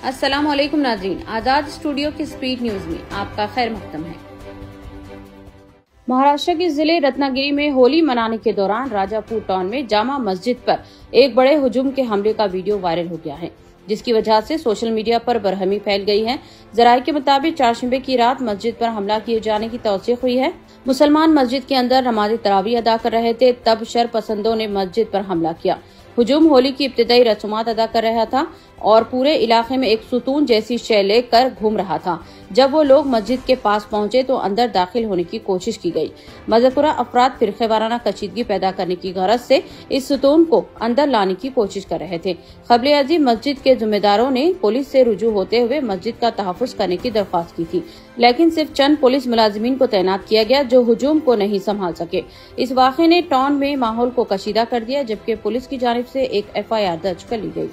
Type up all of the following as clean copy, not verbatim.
अस्सलाम वालेकुम नाज़रीन, आजाद स्टूडियो की स्पीड न्यूज में आपका खैर मकदम है। महाराष्ट्र के जिले रत्नागिरी में होली मनाने के दौरान राजापुर टाउन में जामा मस्जिद पर एक बड़े हुजूम के हमले का वीडियो वायरल हो गया है, जिसकी वजह से सोशल मीडिया पर बरहमी फैल गई है। जराये के मुताबिक चारशंबे की रात मस्जिद पर हमला किए जाने की तौसीक हुई है। मुसलमान मस्जिद के अंदर नमाज तरावी अदा कर रहे थे, तब शर पसंदों ने मस्जिद पर हमला किया। हुजूम होली की इब्तिदाई रस्मात अदा कर रहा था और पूरे इलाके में एक सुतून जैसी शय लेकर घूम रहा था। जब वो लोग मस्जिद के पास पहुंचे तो अंदर दाखिल होने की कोशिश की गई। मज़कुरा अफराद फिरके वाराना कशीदगी पैदा करने की गरज से इस सुतून को अंदर लाने की कोशिश कर रहे थे। क़ब्ले अज़ीम मस्जिद के जिम्मेदारों ने पुलिस से रुजू होते हुए मस्जिद का तहफ़्फ़ुज़ करने की दरख्वास्त की थी, लेकिन सिर्फ चंद पुलिस मुलाजिमीन को तैनात किया गया जो हुजूम को नहीं संभाल सके। इस वाक़े ने टाउन में माहौल को कशीदा कर दिया, जबकि पुलिस की जानिब से एक FIR दर्ज कर ली गई।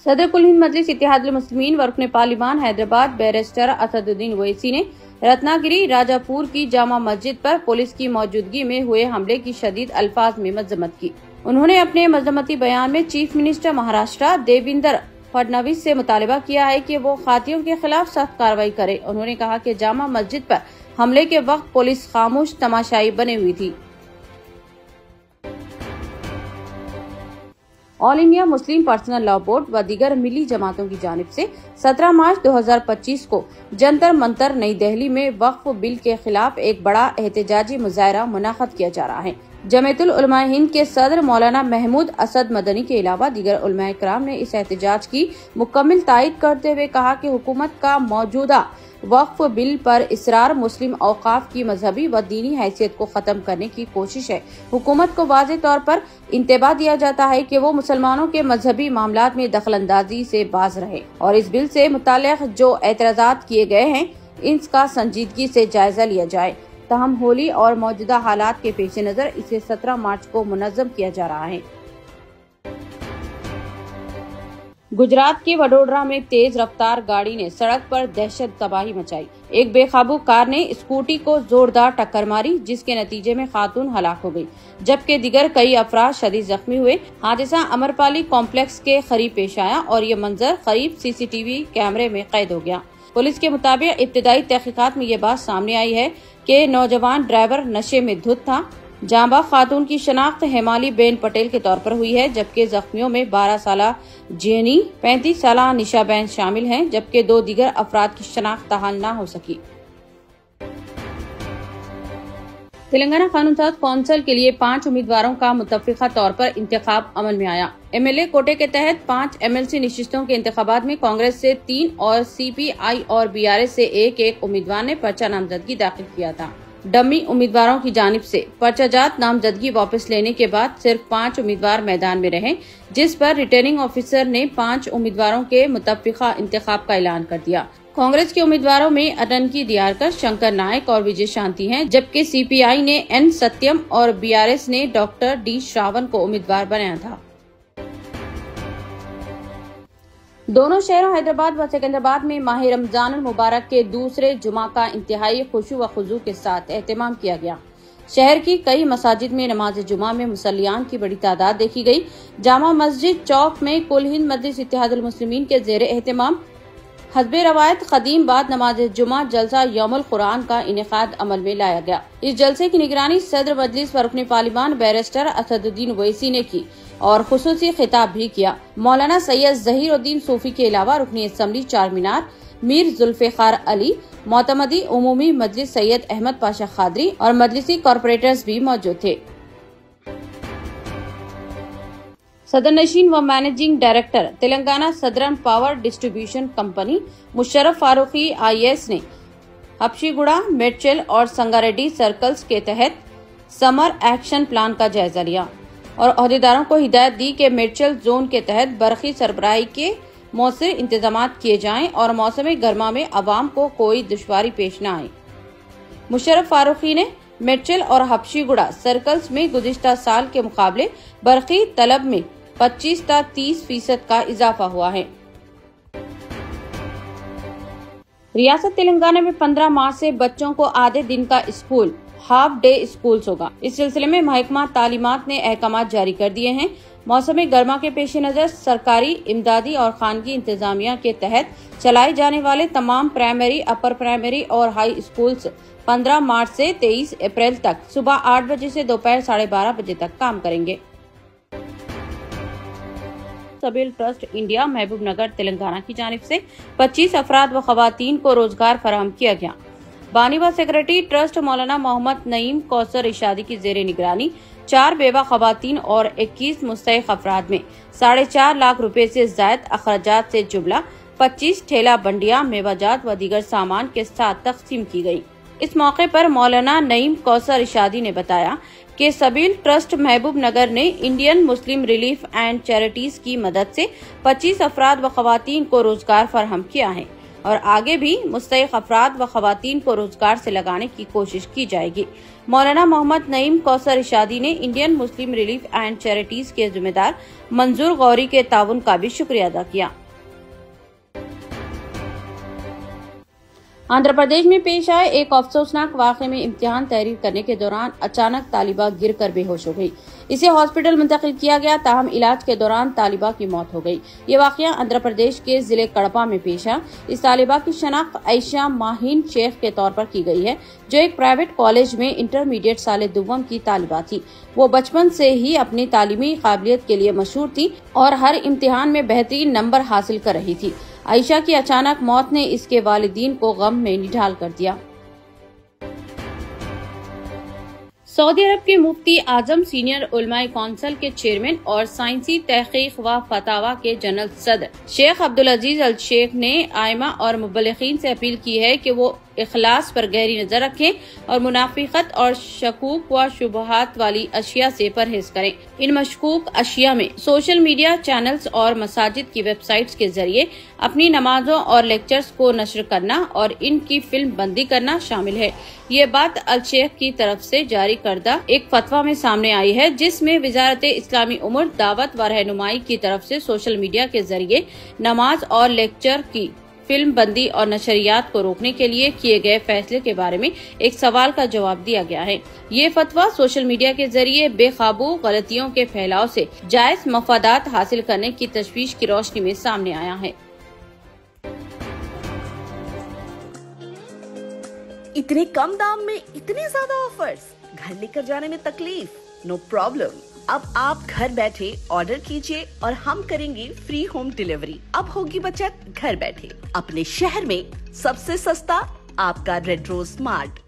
सदर कुल हिंद मजलिस इत्तेहादुल मुस्लिमीन व रुकन पार्लिमान हैदराबाद बैरिस्टर असदुद्दीन ओवैसी ने रत्नागिरी राजापुर की जामा मस्जिद पर पुलिस की मौजूदगी में हुए हमले की शदीद अल्फाज में मजम्मत की। उन्होंने अपने मजम्मती बयान में चीफ मिनिस्टर महाराष्ट्र देवेंद्र फडणवीस से मुतालबा किया है कि वो खातियों के खिलाफ सख्त कार्रवाई करे। उन्होंने कहा कि जामा मस्जिद पर हमले के वक्त पुलिस खामोश तमाशाई बनी हुई थी। All India Muslim personal law board व दीगर मिली जमातों की जानिब से 17 मार्च 2025 को जंतर मंतर नई दिल्ली में वक्फ बिल के खिलाफ एक बड़ा एहतजाजी मुजाहरा मुनाक़द किया जा रहा है। जमीयतुल उलमा हिंद के सदर मौलाना महमूद असद मदनी के अलावा दीगर उलमा इकराम ने इस एहतजाज की मुकम्मल तायीद करते हुए कहा कि हुकूमत का मौजूदा वक्फ बिल पर इसरार मुस्लिम औकाफ की मजहबी व दीनी हैसियत को खत्म करने की कोशिश है। हुकूमत को वाज़ेह तौर पर इंतबाह दिया जाता है कि वो मुसलमानों के मजहबी मामलात में दखलंदाजी से बाज रहे और इस बिल से मुताल्लिक़ जो एतराज़ात किए गए हैं इनका संजीदगी से जायजा लिया जाए। तहम होली और मौजूदा हालात के पेश नज़र इसे 17 मार्च को मुनज़्ज़म किया जा रहा है। गुजरात के वडोदरा में तेज रफ्तार गाड़ी ने सड़क पर दहशत तबाही मचाई। एक बेकाबू कार ने स्कूटी को जोरदार टक्कर मारी, जिसके नतीजे में खातून हलाक हो गई, जबकि दीगर कई अफराद शदीद जख्मी हुए। हादसा अमरपाली कॉम्प्लेक्स के करीब पेश आया और ये मंजर करीब CCTV कैमरे में कैद हो गया। पुलिस के मुताबिक इब्तिदाई तहकीकात में ये बात सामने आई है कि नौजवान ड्राइवर नशे में धुत था। जांबा खातून की शनाख्त हेमाली बेन पटेल के तौर पर हुई है, जबकि जख्मियों में 12 साला जेनी, 35 साला निशा बैन शामिल हैं, जबकि 2 दीगर अफराद की शनाख्त ताहाल न हो सकी। तेलंगाना कानून साज कौंसिल के लिए 5 उम्मीदवारों का मुतफ़्फ़िक़ा तौर पर इंतखाब अमल में आया। MLA कोटे के तहत 5 MLC नशिस्तों के इंतखाबात में कांग्रेस से 3 और CPI और BRS से एक उम्मीदवार ने पर्चा नामजदगी दाखिल किया था। डमी उम्मीदवारों की जानिब से पर्चाजात नामजदगी वापस लेने के बाद सिर्फ 5 उम्मीदवार मैदान में रहे, जिस पर रिटर्निंग ऑफिसर ने 5 उम्मीदवारों के मुतफ़्फ़िक़ा इंतखाब का ऐलान कर दिया। कांग्रेस के उम्मीदवारों में अटंकी दियारकर, शंकर नायक और विजय शांति हैं, जबकि CPI ने N सत्यम और BRS ने डॉक्टर D श्रावण को उम्मीदवार बनाया था। दोनों शहरों हैदराबाद व सिकंदराबाद में माह रमजान मुबारक के दूसरे जुमा का इंतहाई खुशू व खुजू के साथ एहतमाम किया गया। शहर की कई मसाजिद में नमाज जुमा में मुसल्लियान की बड़ी तादाद देखी गई। जामा मस्जिद चौक में कुल हिंद मजलिस इत्तेहादुल मुस्लिमीन के ज़ेर एहतमाम हस्बे रवायत कदीम बाद नमाज जुमा जलसा यौमुल कुरान का इनेकाद अमल में लाया गया। इस जलसे की निगरानी सदर मजलिस व रुकन पार्लिमान बैरिस्टर असदुद्दीन ओवैसी ने की और खुसूसी खिताब भी किया। मौलाना सैयद ज़हीरुद्दीन सूफी के अलावा रुकनी असम्बली चारमीनार मीर जुल्फ़िकार अली, मोतमदी उमूमी मजलिस सैयद अहमद पाशा खादरी और मजलिसी कॉर्पोरेटर्स भी मौजूद थे। सदर नशीन व managing director Telangana southern power distribution company Musharraf Faruqui IAS ने हबशीगुड़ा, मेडचल और संगारेड्डी सर्कल्स के तहत समर एक्शन प्लान का जायजा लिया और अहदेदारों को हिदायत दी कि मेडचल जोन के तहत बरक़ी सरबराही के मौसर इंतजाम किए जाएं और मौसम गर्मा में अवाम को कोई दुश्वारी पेश न आए। मुशर्रफ फारूकी ने मेडचल और हबशीगुड़ा सर्कल्स में गुज़िश्ता साल के मुकाबले बरक़ी तलब में 25 से 30% का इजाफा हुआ है। रियासत तेलंगाना में 15 मार्च से बच्चों को आधे दिन का स्कूल हाफ डे स्कूल्स होगा। इस सिलसिले में महकमा तालीमात ने अहकामात जारी कर दिए हैं। मौसम गर्मा के पेश नजर सरकारी, इमदादी और खानगी इंतजामिया के तहत चलाए जाने वाले तमाम प्राइमरी, अपर प्राइमरी और हाई स्कूल्स 15 मार्च से 23 अप्रैल तक सुबह 8 बजे से दोपहर 12:30 बजे तक काम करेंगे। सबील ट्रस्ट इंडिया महबूब नगर तेलंगाना की जानिब से 25 अफराद व खवातीन को रोजगार फराहम किया गया। बानी व सेक्रेटरी ट्रस्ट मौलाना मोहम्मद नईम कौसर इरशादी की जेर निगरानी 4 बेवा खवातीन और 21 मुस्तहिक अफराद में 4.5 लाख रुपए से जायद अखराजात से जुमला 25 ठेला बंडियां, मेवाजात व दीगर सामान के साथ तकसीम की गयी। इस मौके पर मौलाना नईम कौसर इरशादी ने बताया कि सबील ट्रस्ट महबूब नगर ने Indian Muslim relief and charities की मदद से 25 अफराद व खवातीन को रोजगार फराहम किया है और आगे भी मुस्तहिक अफराद व खवातीन को रोजगार से लगाने की कोशिश की जाएगी। मौलाना मोहम्मद नईम कौसर इरशादी ने Indian Muslim relief and charities के जिम्मेदार मंजूर गौरी के ताउन का भी शुक्रिया अदा किया। आंध्र प्रदेश में पेश आए एक अफसोसनाक वाक़े में इम्तिहान तहरीर करने के दौरान अचानक तालिबा गिरकर बेहोश हो गई। इसे हॉस्पिटल मुंतकिल किया गया, ताहम इलाज के दौरान तालिबा की मौत हो गई। ये वाक़या आंध्र प्रदेश के जिले कड़पा में पेश है। इस तालिबा की शनाख्त आयशा माहीन शेख के तौर पर की गई है, जो एक प्राइवेट कॉलेज में इंटरमीडिएट साल दुव्वम की तालिबा थी। वो बचपन से ही अपनी तालीमी काबिलियत के लिए मशहूर थी और हर इम्तिहान में बेहतरीन नंबर हासिल कर रही थी। आयशा की अचानक मौत ने इसके वालिदीन को गम में निढाल कर दिया। सऊदी अरब के मुफ्ती आजम सीनियर उलमाए कौंसिल के चेयरमैन और साइंसी तहकीक व फतावा के जनरल सदर शेख अब्दुल अजीज अल शेख ने आइमा और मुबल्लिगीन से अपील की है कि वो इखलास पर गहरी नजर रखें और मुनाफिकत और शकूक व शुबहात वाली अशिया से परहेज करें। इन मशकूक अशिया में सोशल मीडिया चैनल्स और मसाजिद की वेबसाइट्स के जरिए अपनी नमाजों और लेक्चर्स को नशर करना और इनकी फिल्म बंदी करना शामिल है। ये बात अल शेख की तरफ से जारी करदा एक फतवा में सामने आई है, जिसमें वजारत इस्लामी उमूर, दावत व रहनुमाई की तरफ से सोशल मीडिया के जरिए नमाज और लेक्चर की फिल्म बंदी और नशरियात को रोकने के लिए किए गए फैसले के बारे में एक सवाल का जवाब दिया गया है। ये फतवा सोशल मीडिया के जरिए बेकाबू गलतियों के फैलाव से जायज मफादात हासिल करने की तशवीश की रोशनी में सामने आया है। इतने कम दाम में इतने ज्यादा ऑफर्स, घर लेकर जाने में तकलीफ? No problem. अब आप घर बैठे ऑर्डर कीजिए और हम करेंगे फ्री होम डिलीवरी। अब होगी बचत घर बैठे। अपने शहर में सबसे सस्ता आपका रेड रोज स्मार्ट।